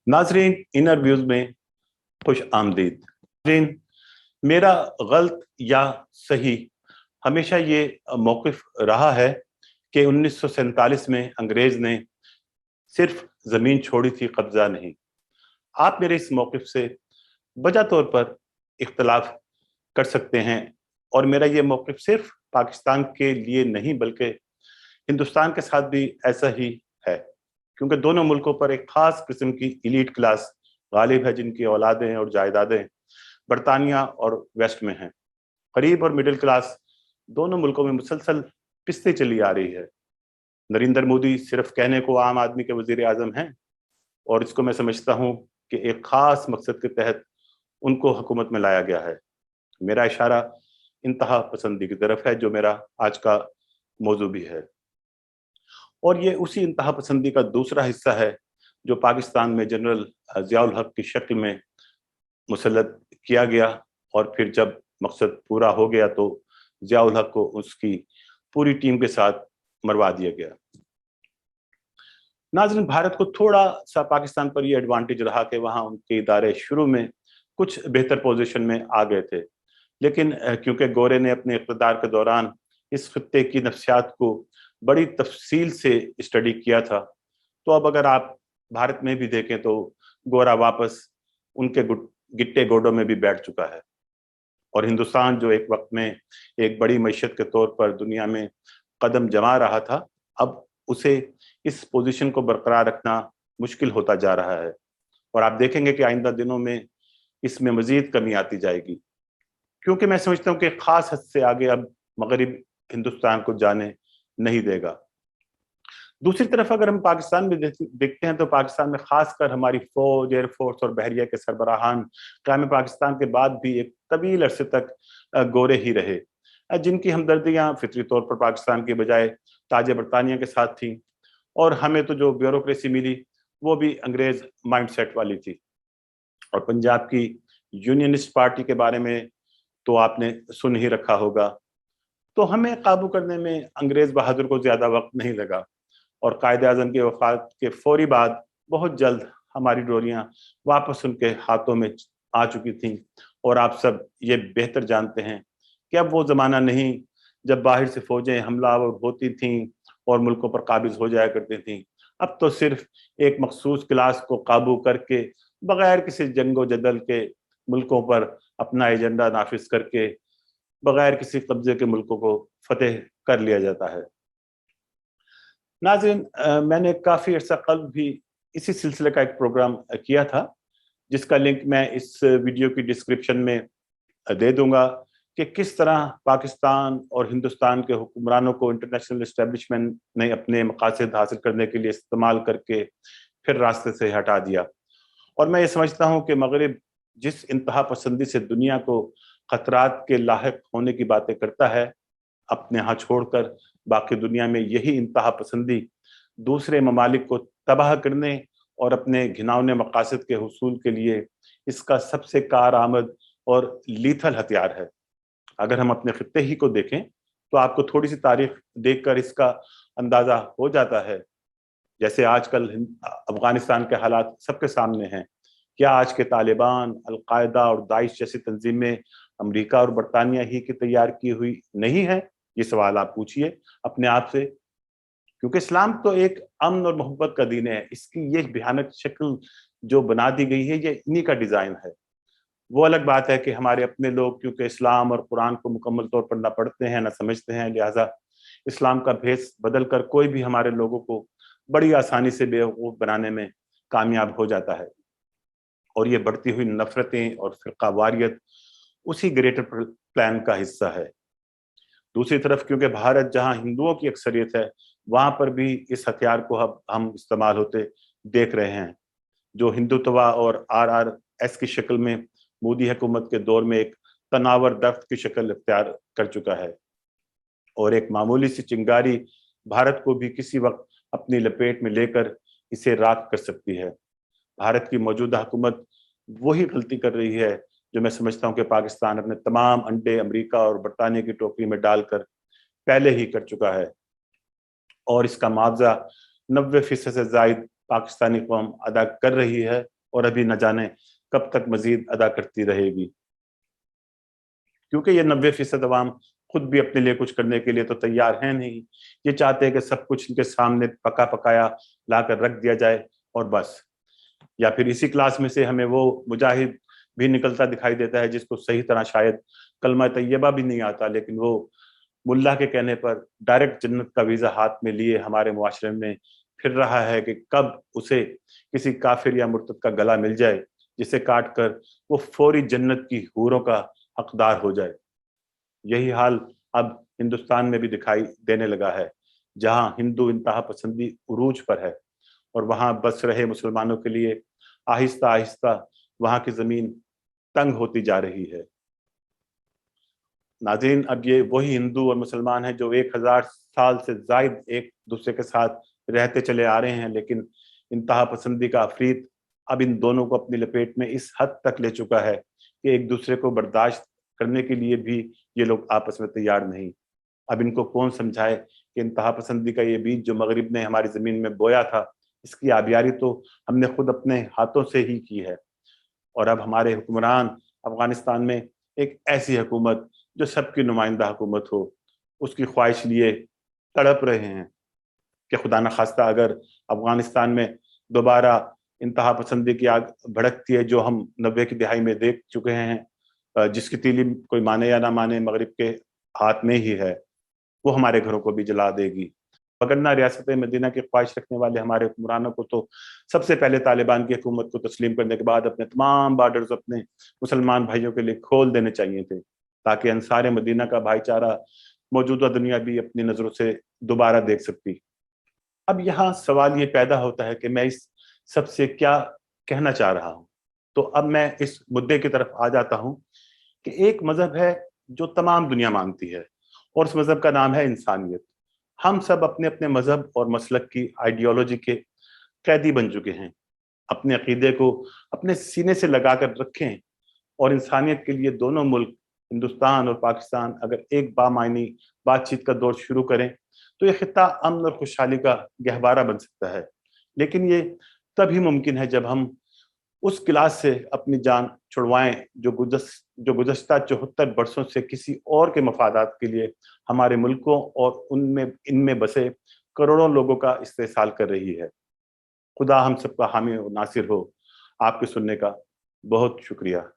नाजरीन, inner views में खुश आमदीद। नाजरीन, मेरा गलत या सही हमेशा ये मौक़िफ़ रहा है कि 1947 में अंग्रेज ने सिर्फ जमीन छोड़ी थी, कब्जा नहीं। आप मेरे इस मौक़िफ़ से वजह तौर पर इख्तलाफ कर सकते हैं, और मेरा ये मौक़िफ़ सिर्फ पाकिस्तान के लिए नहीं बल्कि हिंदुस्तान के साथ भी ऐसा ही है, क्योंकि दोनों मुल्कों पर एक खास किस्म की इलीट क्लास गालिब है, जिनकी औलादें और जायदादें बरतानिया और वेस्ट में हैं। गरीब और मिडिल क्लास दोनों मुल्कों में मुसलसल पिसती चली आ रही है। नरेंद्र मोदी सिर्फ कहने को आम आदमी के वजीर आजम हैं, और इसको मैं समझता हूँ कि एक खास मकसद के तहत उनको हुकूमत में लाया गया है। मेरा इशारा इंतहा पसंदी की तरफ है, जो मेरा आज का मौजू भी है, और ये उसी इंतहा पसंदी का दूसरा हिस्सा है जो पाकिस्तान में जनरल ज़ियाउल हक की शक्ल में मुसल्लत किया गया, और फिर जब मकसद पूरा हो गया तो ज़ियाउल हक को उसकी पूरी टीम के साथ मरवा दिया गया। नाज़रीन, भारत को थोड़ा सा पाकिस्तान पर यह एडवांटेज रहा कि वहाँ उनके इदारे शुरू में कुछ बेहतर पोजीशन में आ गए थे, लेकिन क्योंकि गोरे ने अपने इक़्तिदार के दौरान इस खित्ते की नफ्सियात को बड़ी तफसील से स्टडी किया था, तो अब अगर आप भारत में भी देखें तो गोरा वापस उनके गिट्टे गोडों में भी बैठ चुका है, और हिंदुस्तान जो एक वक्त में एक बड़ी मईशत के तौर पर दुनिया में कदम जमा रहा था, अब उसे इस पोजीशन को बरकरार रखना मुश्किल होता जा रहा है, और आप देखेंगे कि आइंदा दिनों में इसमें मजीद कमी आती जाएगी, क्योंकि मैं समझता हूँ कि खास हद से आगे अब मगरिब हिंदुस्तान को जाने नहीं देगा। दूसरी तरफ अगर हम पाकिस्तान में देखते हैं तो पाकिस्तान में खासकर हमारी फौज, एयरफोर्स और बहरिया के सरबराहान क़याम पाकिस्तान के बाद भी एक तवील अरसे तक गोरे ही रहे, जिनकी हमदर्दियाँ फितरी तौर पर पाकिस्तान के बजाय ताज बरतानिया के साथ थी, और हमें तो जो ब्यूरोक्रेसी मिली वो भी अंग्रेज माइंडसेट वाली थी। और पंजाब की यूनियनिस्ट पार्टी के बारे में तो आपने सुन ही रखा होगा। तो हमें काबू करने में अंग्रेज बहादुर को ज्यादा वक्त नहीं लगा, और कायदे आजम की वफात के फौरी बाद बहुत जल्द हमारी डोरियां वापस उनके हाथों में आ चुकी थीं। और आप सब ये बेहतर जानते हैं कि अब वो ज़माना नहीं जब बाहर से फौजें हमलावर होती थीं और मुल्कों पर काबिज हो जाया करती थीं। अब तो सिर्फ एक मखसूस क्लास को काबू करके बगैर किसी जंगो जदल के मुल्कों पर अपना एजेंडा नाफिज करके बगैर किसी कब्जे के मुल्कों को फतेह कर लिया जाता है। नाज़रीन, मैंने काफ़ी अर्सा कबल भी इसी सिलसिले का एक प्रोग्राम किया था, जिसका लिंक मैं इस वीडियो की डिस्क्रिप्शन में दे दूंगा, कि किस तरह पाकिस्तान और हिंदुस्तान के हुक्मरानों को इंटरनेशनल इस्टेब्लिशमेंट ने अपने मकासद हासिल करने के लिए इस्तेमाल करके फिर रास्ते से हटा दिया। और मैं ये समझता हूँ कि मगरिब जिस इंतहा पसंदी से दुनिया को खतरात के लायक होने की बातें करता है, अपने यहाँ छोड़कर बाकी दुनिया में यही इंतहा पसंदी दूसरे ममालिक को तबाह करने और अपने घिनौने मकासद के हुसूल के लिए इसका सबसे कारआमद और लीथल हथियार है। अगर हम अपने खित्ते ही को देखें तो आपको थोड़ी सी तारीख देखकर इसका अंदाजा हो जाता है। जैसे आजकल अफगानिस्तान के हालात सबके सामने हैं, क्या आज के तालिबान, अलकायदा और दाइश जैसी तंजीमें अमेरिका और बरतानिया ही की तैयार की हुई नहीं है? ये सवाल आप पूछिए अपने आप से, क्योंकि इस्लाम तो एक अमन और मोहब्बत का दीन है। इसकी ये भयानक शक्ल जो बना दी गई है, ये इन्हीं का डिजाइन है। वो अलग बात है कि हमारे अपने लोग क्योंकि इस्लाम और कुरान को मुकम्मल तौर पर ना पढ़ते हैं ना समझते हैं, लिहाजा इस्लाम का भेस बदल कर कोई भी हमारे लोगों को बड़ी आसानी से बेवकूफ़ बनाने में कामयाब हो जाता है। और ये बढ़ती हुई नफरतें और फिरकावारियत उसी ग्रेटर प्लान का हिस्सा है। दूसरी तरफ क्योंकि भारत जहां हिंदुओं की अक्सरियत है, वहां पर भी इस हथियार को हम इस्तेमाल होते देख रहे हैं, जो हिंदुत्वा और RRS की शक्ल में मोदी हुकूमत के दौर में एक तनावर दफ्त की शक्ल इख्तियार कर चुका है, और एक मामूली सी चिंगारी भारत को भी किसी वक्त अपनी लपेट में लेकर इसे राख कर सकती है। भारत की मौजूदा हुकूमत वही गलती कर रही है जो मैं समझता हूँ कि पाकिस्तान अपने तमाम अंडे अमेरिका और बरतानिया की टोकरी में डालकर पहले ही कर चुका है, और इसका मुआवजा 90% से जायद पाकिस्तानी कौम अदा कर रही है। اور अभी न जाने कब तक मजीद अदा करती रहेगी, क्योंकि ये 90% अवाम खुद भी अपने लिए कुछ करने के लिए तो तैयार है नहीं। ये चाहते हैं कि सब कुछ इनके सामने पका पकाया लाकर रख दिया जाए और बस। या फिर इसी क्लास में से हमें वो मुजाहिद भी निकलता दिखाई देता है जिसको सही तरह शायद कलमा तैयबा भी नहीं आता, लेकिन वो मुल्ला के कहने पर डायरेक्ट जन्नत का वीजा हाथ में लिए हमारे मुआशरे में फिर रहा है कि कब उसे किसी काफिर या मुर्तद का गला मिल जाए जिसे काट कर वो फौरी जन्नत की हूरों का हकदार हो जाए। यही हाल अब हिंदुस्तान में भी दिखाई देने लगा है, जहां हिंदू इंतहा पसंदी उरूज पर है और वहां बस रहे मुसलमानों के लिए आहिस्ता आहिस्ता वहां की जमीन तंग होती जा रही है। नाज़रीन, अब ये वही हिंदू और मुसलमान हैं जो 1000 साल से जायद एक दूसरे के साथ रहते चले आ रहे हैं, लेकिन इंतहा पसंदी का अफरीत अब इन दोनों को अपनी लपेट में इस हद तक ले चुका है कि एक दूसरे को बर्दाश्त करने के लिए भी ये लोग आपस में तैयार नहीं। अब इनको कौन समझाए कि इंतहा पसंदी का ये बीज जो मगरिब ने हमारी जमीन में बोया था, इसकी आबियारी तो हमने खुद अपने हाथों से ही की है। और अब हमारे हुक्मरान अफगानिस्तान में एक ऐसी हुकूमत जो सबकी नुमाइंदा हुकूमत हो, उसकी ख्वाहिश लिए तड़प रहे हैं कि खुदा न खास्ता अगर अफगानिस्तान में दोबारा इंतहा पसंदी की आग भड़कती है जो हम 90 की दिहाई में देख चुके हैं, जिसकी तीली कोई माने या ना माने मगरिब के हाथ में ही है, वो हमारे घरों को भी जला देगी। वगरना रियासत मदीना की ख्वाहिश रखने वाले हमारे हुक्मरानों को तो सबसे पहले तालिबान की हुकूमत को तस्लीम करने के बाद अपने तमाम बॉर्डर्स अपने मुसलमान भाइयों के लिए खोल देने चाहिए थे, ताकि अंसार मदीना का भाईचारा मौजूदा दुनिया भी अपनी नजरों से दोबारा देख सकती। अब यहाँ सवाल ये पैदा होता है कि मैं इस सबसे क्या कहना चाह रहा हूँ। तो अब मैं इस मुद्दे की तरफ आ जाता हूँ कि एक मजहब है जो तमाम दुनिया मानती है और उस मजहब का नाम है इंसानियत। हम सब अपने अपने मजहब और मसलक की आइडियोलॉजी के कैदी बन चुके हैं। अपने अकीदे को अपने सीने से लगा कर रखें और इंसानियत के लिए दोनों मुल्क हिंदुस्तान और पाकिस्तान अगर एक बामायनी बातचीत का दौर शुरू करें तो ये खिता अमन और खुशहाली का गहवारा बन सकता है। लेकिन ये तभी मुमकिन है जब हम उस क्लास से अपनी जान छुड़वाएं जो गुज़श्ता 74 बरसों से किसी और के मफादात के लिए हमारे मुल्कों और उनमें इनमें बसे करोड़ों लोगों का इस्तेसाल कर रही है। खुदा हम सबका हामी और नासिर हो। आपके सुनने का बहुत शुक्रिया।